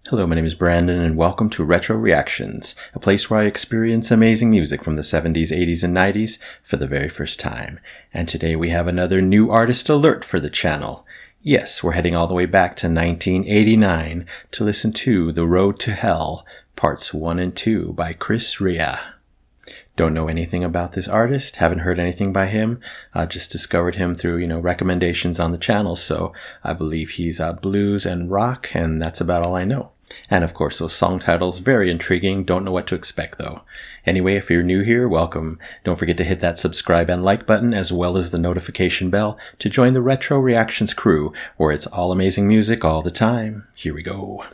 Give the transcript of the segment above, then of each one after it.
Hello, my name is Brandon, and welcome to Retro Reactions, a place where I experience amazing music from the 70s, 80s, and 90s for the very first time. And today we have another new artist alert for the channel. Yes, we're heading all the way back to 1989 to listen to The Road to Hell, Parts 1 and 2 by Chris Rea. Don't know anything about this artist, haven't heard anything by him, just discovered him through, recommendations on the channel, so I believe he's blues and rock, and that's about all I know. And of course, those song titles, very intriguing, don't know what to expect though. Anyway, if you're new here, welcome. Don't forget to hit that subscribe and like button, as well as the notification bell to join the Retro Reactions crew, where it's all amazing music all the time. Here we go.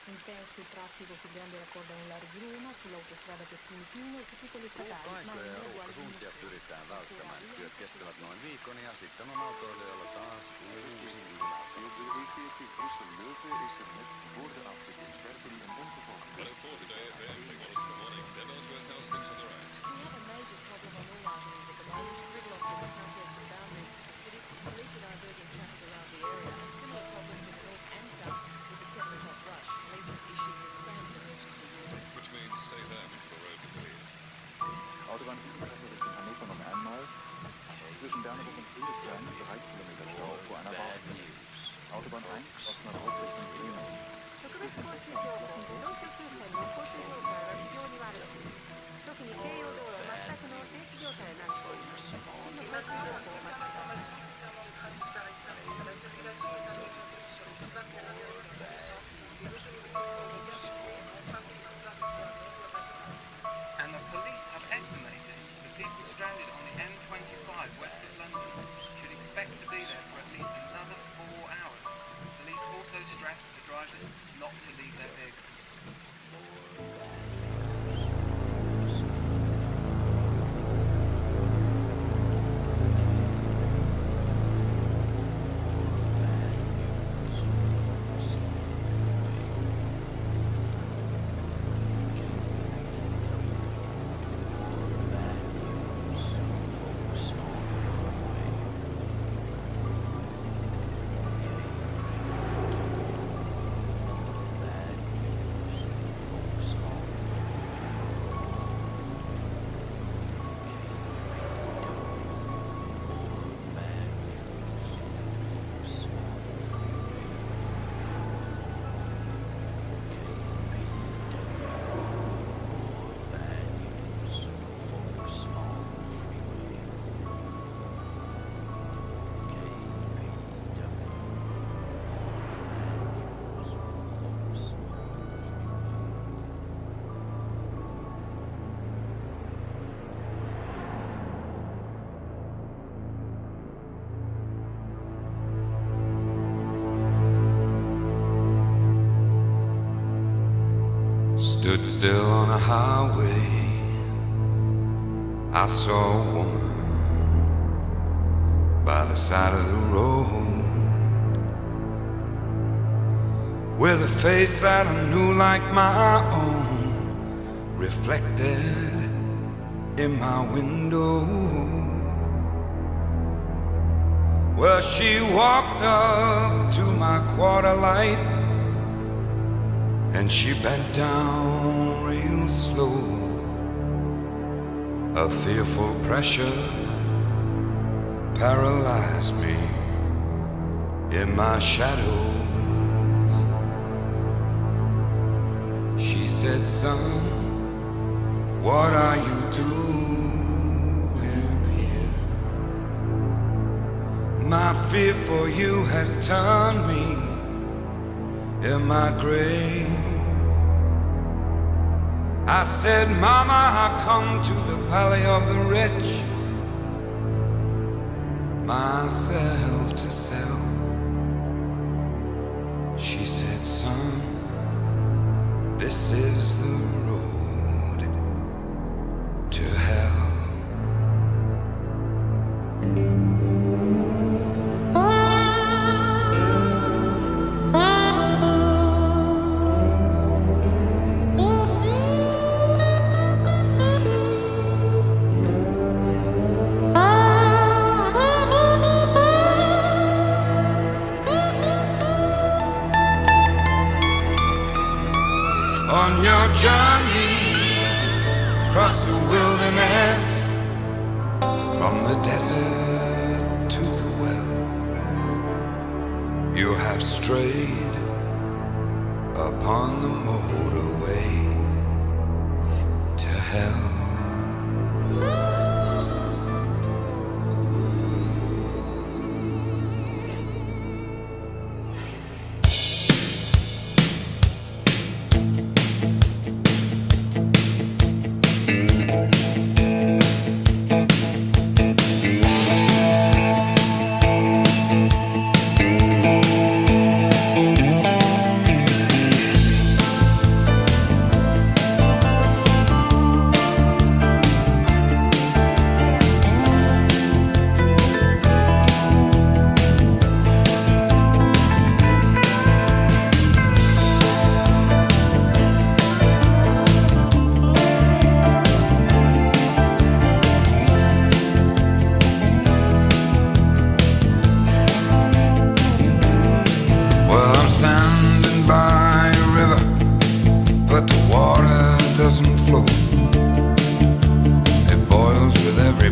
Un terzo il traffico su grande raccorda nell'area di Roma, sull'autostrada per Fiumicino e su tutte le statali, ma non è uguale. Ruuhkaisuuntia pyritään välttämään. Työt kestävät noin viikon ja sitten on autoilijoilla taas uusi illansa. Op de E14 Brussel-Leuven is er net voor de afrit in Bergen een ongeval gebeurd. We have a major problem on all arteries at the moment. Gridlock to the southwestern boundaries to the city. Police are diverting traffic around the area. And similar problems in the north and south with the 7 o'clock rush. Police have issued a standard emergency warning. Which means stay there before the roads are clear. Autobahn Südstraße Richtung Hannover noch einmal. Zwischen Bernburg und Friedrichshain 3 Kilometer Stau vor einer Baustelle. Autobahn 1 Osnabrück Richtung Bremen. 特別交通情報、東京周辺の交通状態は非常に悪く、特に京葉道路は全くの停止状態になっております。交通情報を待ってください。And the police have estimated the people stranded on the M25 west of London should expect to be there for at least another 4 hours. Police also stressed the drivers not to leave their vehicles. Stood still on a highway. I saw a woman by the side of the road with a face that I knew like my own, reflected in my window. Well, she walked up to my quarter light and she bent down real slow. A fearful pressure paralyzed me in my shadows. She said, "Son, what are you doing here? My fear for you has turned me in my grave." I said, "Mama, I come to the valley of the rich, myself to sell." She said, "Son, this is the road to hell." your journey across the wilderness, from the desert to the well, you have strayed upon the motorway to hell.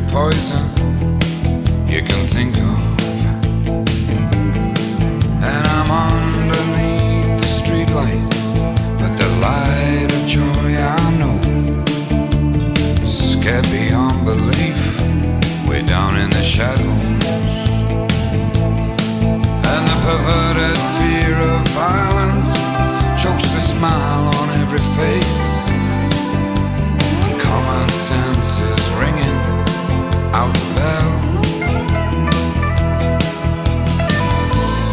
Poison you can think of, and I'm underneath the streetlight, but the light of joy I know, scared beyond belief, way down in the shadows, and the perverted fear of violence chokes the smile on every face, and common sense is ringing out the bell.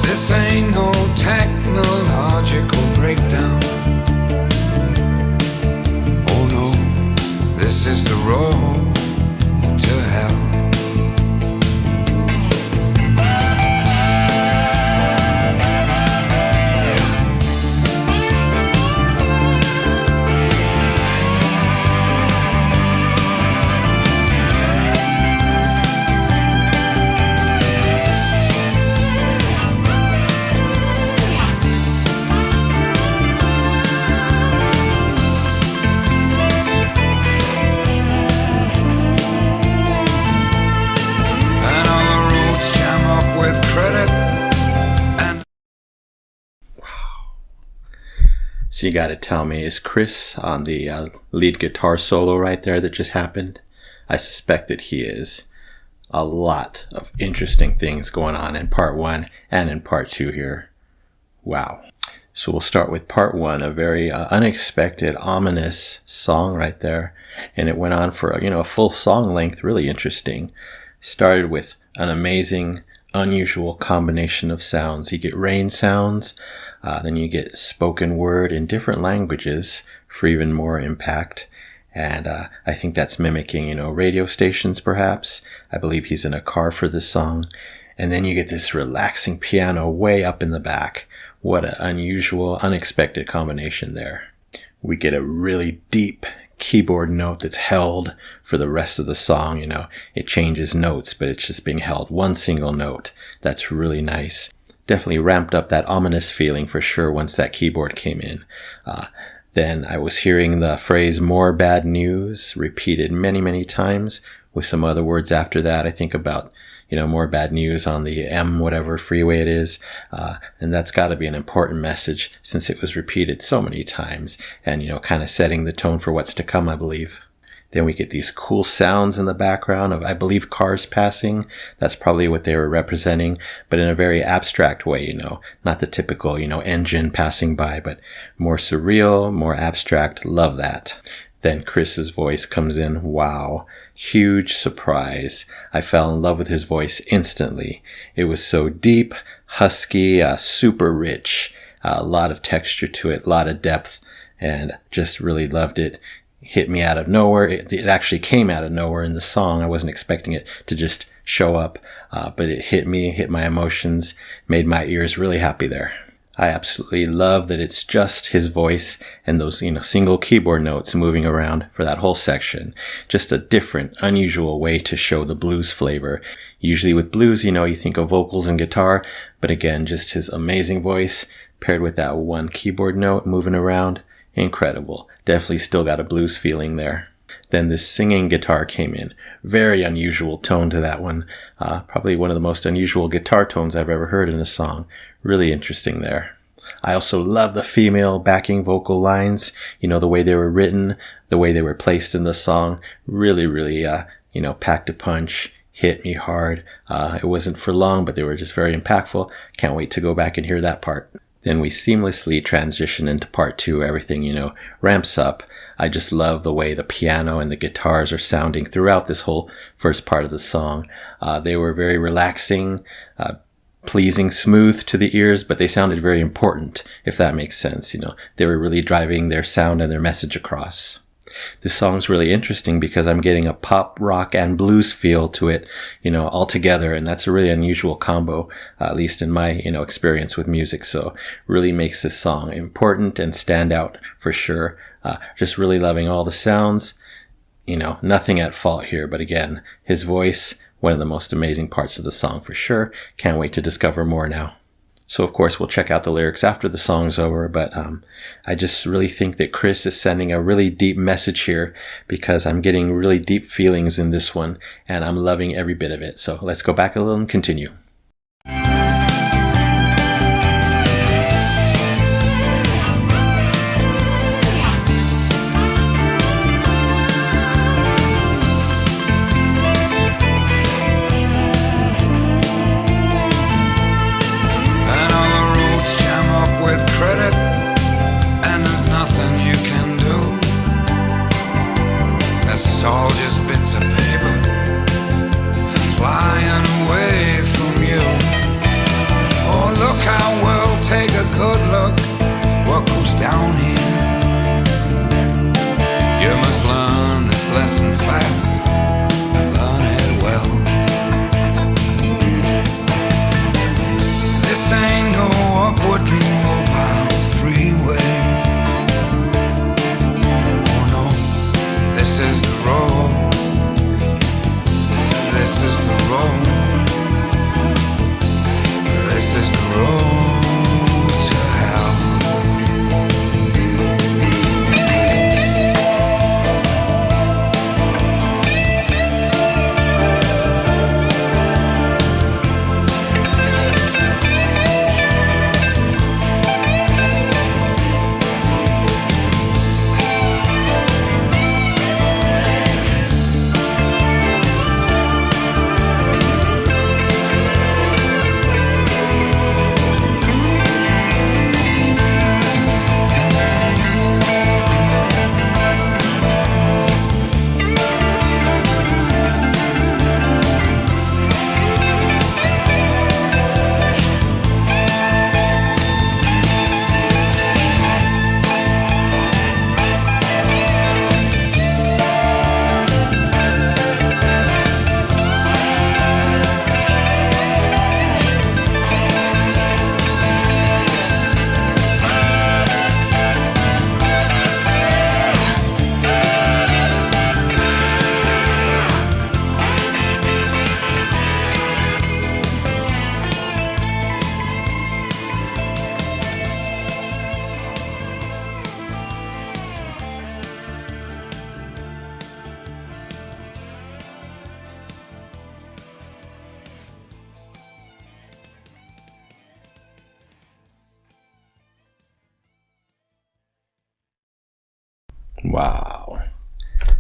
This ain't no technological breakdown. Oh no, this is the road to hell. So you gotta tell me, is Chris on the lead guitar solo right there that just happened? I suspect that he is. A lot of interesting things going on in part 1 and in part 2 here. Wow. So we'll start with part 1, a very unexpected, ominous song right there. And it went on for a full song length, really interesting. Started with an amazing, unusual combination of sounds. You get rain sounds, then you get spoken word in different languages for even more impact. And I think that's mimicking, radio stations perhaps. I believe he's in a car for this song. And then you get this relaxing piano way up in the back. What an unusual, unexpected combination there. We get a really deep keyboard note that's held for the rest of the song. It changes notes, but it's just being held. One single note. That's really nice. Definitely ramped up that ominous feeling for sure once that keyboard came in. Then I was hearing the phrase "more bad news" repeated many, many times with some other words after that. I think about, more bad news on the M whatever freeway it is. And that's got to be an important message since it was repeated so many times and, kind of setting the tone for what's to come, I believe. Then we get these cool sounds in the background of, I believe, cars passing. That's probably what they were representing, but in a very abstract way, not the typical, engine passing by, but more surreal, more abstract. Love that. Then Chris's voice comes in. Wow. Huge surprise. I fell in love with his voice instantly. It was so deep, husky, super rich, a lot of texture to it, a lot of depth, and just really loved it. Hit me out of nowhere. It actually came out of nowhere in the song. I wasn't expecting it to just show up, but it hit me, hit my emotions, made my ears really happy there. I absolutely love that it's just his voice and those, single keyboard notes moving around for that whole section. Just a different, unusual way to show the blues flavor. Usually with blues, you think of vocals and guitar, but again, just his amazing voice paired with that one keyboard note moving around Incredible. Definitely still got a blues feeling there. Then this singing guitar came in. Very unusual tone to that one. Probably one of the most unusual guitar tones I've ever heard in a song. Really interesting there. I also love the female backing vocal lines. The way they were written, the way they were placed in the song. Really, really, packed a punch. Hit me hard. It wasn't for long, but they were just very impactful. Can't wait to go back and hear that part. Then we seamlessly transition into part 2. Everything, ramps up. I just love the way the piano and the guitars are sounding throughout this whole first part of the song. They were very relaxing, pleasing, smooth to the ears, but they sounded very important, if that makes sense. They were really driving their sound and their message across. This song's really interesting because I'm getting a pop, rock, and blues feel to it, all together, and that's a really unusual combo, at least in my, experience with music. So really makes this song important and stand out for sure. Just really loving all the sounds, nothing at fault here, but again, his voice, one of the most amazing parts of the song for sure. Can't wait to discover more now. So of course we'll check out the lyrics after the song's over, but I just really think that Chris is sending a really deep message here because I'm getting really deep feelings in this one and I'm loving every bit of it. So let's go back a little and continue. All just bits of paper flying away from you. Oh, look how we'll take a good look what goes down here. You must learn this lesson fast and learn it well. This ain't no upwardly mobile freeway. This is the road, so this is the road, this is the road to hell. Wow.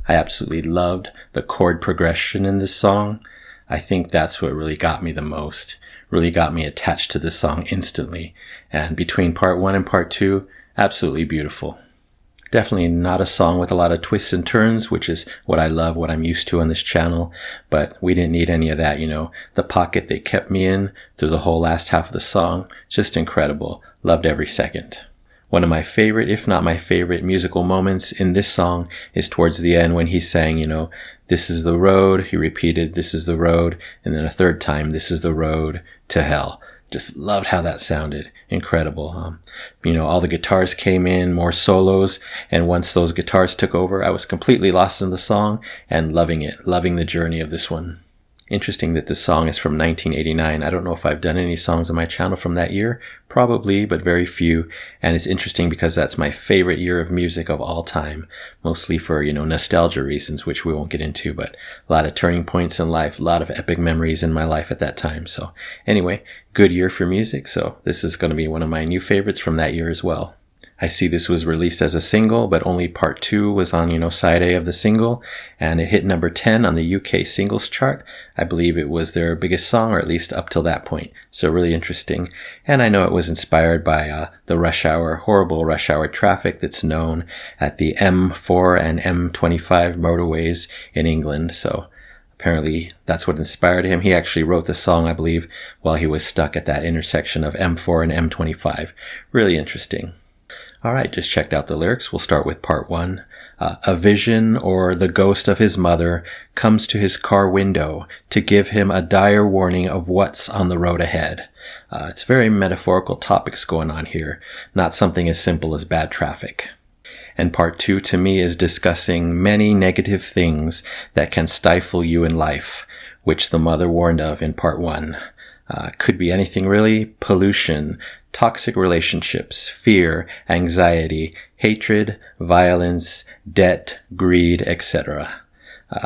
I absolutely loved the chord progression in this song. I think that's what really got me the most. Really got me attached to this song instantly. And between part 1 and part 2, absolutely beautiful. Definitely not a song with a lot of twists and turns, which is what I love, what I'm used to on this channel. But we didn't need any of that, The pocket they kept me in through the whole last half of the song. Just incredible. Loved every second. One of my favorite, if not my favorite, musical moments in this song is towards the end when he sang, this is the road. He repeated, this is the road. And then a third time, this is the road to hell. Just loved how that sounded. Incredible. All the guitars came in, more solos. And once those guitars took over, I was completely lost in the song and loving it. Loving the journey of this one. Interesting that this song is from 1989. I don't know if I've done any songs on my channel from that year. Probably, but very few. And it's interesting because that's my favorite year of music of all time. Mostly for, nostalgia reasons, which we won't get into, but a lot of turning points in life, a lot of epic memories in my life at that time. So anyway, good year for music. So this is going to be one of my new favorites from that year as well. I see this was released as a single, but only part 2 was on, side A of the single, and it hit number 10 on the UK singles chart. I believe it was their biggest song, or at least up till that point. So really interesting. And I know it was inspired by the horrible rush hour traffic that's known at the M4 and M25 motorways in England. So apparently that's what inspired him. He actually wrote the song, I believe, while he was stuck at that intersection of M4 and M25. Really interesting. All right, just checked out the lyrics. We'll start with part 1. A vision or the ghost of his mother comes to his car window to give him a dire warning of what's on the road ahead. It's very metaphorical topics going on here, not something as simple as bad traffic. And part 2 to me is discussing many negative things that can stifle you in life, which the mother warned of in part 1. Could be anything really: pollution, toxic relationships, fear, anxiety, hatred, violence, debt, greed, etc.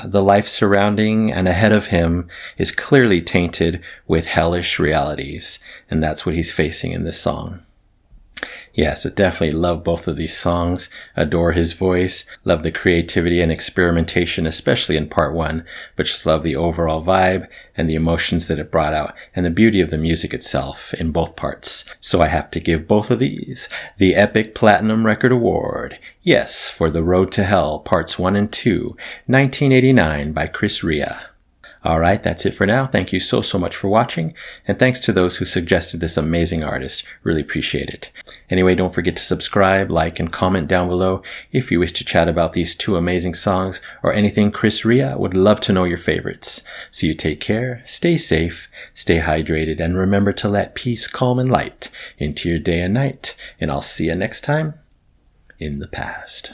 The life surrounding and ahead of him is clearly tainted with hellish realities, and that's what he's facing in this song. Yeah, so definitely love both of these songs, adore his voice, love the creativity and experimentation, especially in part 1, but just love the overall vibe and the emotions that it brought out, and the beauty of the music itself in both parts. So I have to give both of these the Epic Platinum Record Award. Yes, for The Road to Hell, Parts 1 and 2, 1989 by Chris Rea. Alright, that's it for now. Thank you so much for watching, and thanks to those who suggested this amazing artist. Really appreciate it. Anyway, don't forget to subscribe, like, and comment down below if you wish to chat about these 2 amazing songs or anything Chris Rea. Would love to know your favorites. So you take care, stay safe, stay hydrated, and remember to let peace, calm, and light into your day and night. And I'll see you next time in the past.